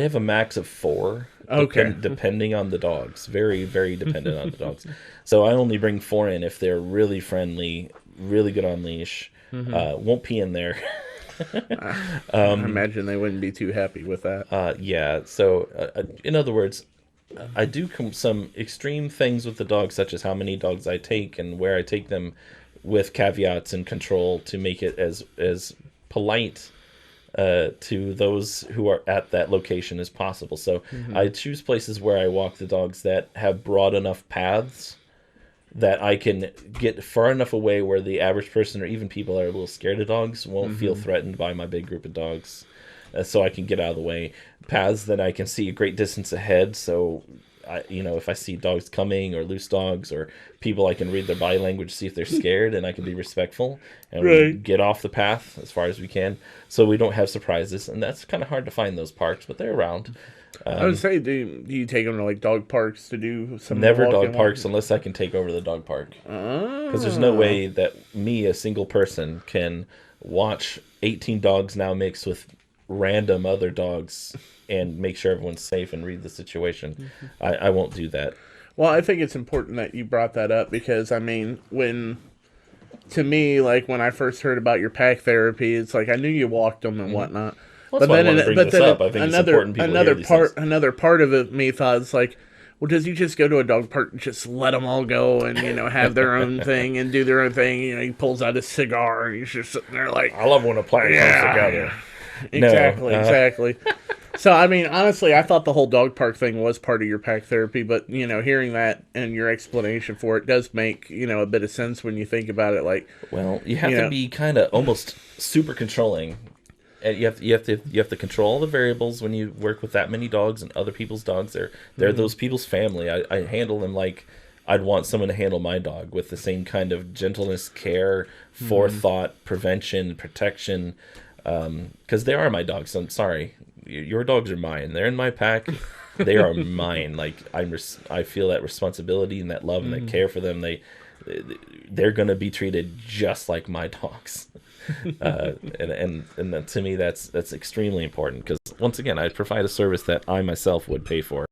have a max of 4. Okay. Depending on the dogs, very very dependent on the dogs. So I only bring 4 in if they're really friendly, really good on leash. Won't pee in there. I imagine they wouldn't be too happy with that. Yeah. So in other words, I do some extreme things with the dogs, such as how many dogs I take and where I take them, with caveats and control to make it as polite to those who are at that location as possible. So I choose places where I walk the dogs that have broad enough paths that I can get far enough away where the average person or even people that are a little scared of dogs won't feel threatened by my big group of dogs. So I can get out of the way. Paths that I can see a great distance ahead, so if I see dogs coming or loose dogs or people, I can read their body language, see if they're scared, and I can be respectful and we get off the path as far as we can, so we don't have surprises. And that's kind of hard to find those parks, but they're around. I would say, do you take them to like dog parks to do some Never walking dog parks unless I can take over the dog park, because there's no way that me, a single person, can watch 18 dogs now mixed with random other dogs and make sure everyone's safe and read the situation. I won't do that. Well, I think it's important that you brought that up because, I mean, to me, like, when I first heard about your pack therapy, it's like I knew you walked them and whatnot. Well, that's why I wanted to bring this up. I think it's important people hear these things. Another part of it, me thought, is like, well, does he just go to a dog park and just let them all go and, have their own thing and do their own thing? He pulls out his cigar and he's just sitting there like, I love when a plan comes together. Exactly. So, I mean, honestly, I thought the whole dog park thing was part of your pack therapy, but, hearing that and your explanation for it does make, a bit of sense when you think about it. Like, well, you have to be kind of almost super controlling. And you have to control all the variables when you work with that many dogs and other people's dogs. They're those people's family. I handle them like I'd want someone to handle my dog, with the same kind of gentleness, care, forethought, prevention, protection, because they are my dogs. I'm sorry, your dogs are mine. They're in my pack. They are mine. Like, I feel that responsibility and that love and that care for them. They're gonna be treated just like my dogs. And to me, that's extremely important, because once again, I provide a service that I myself would pay for.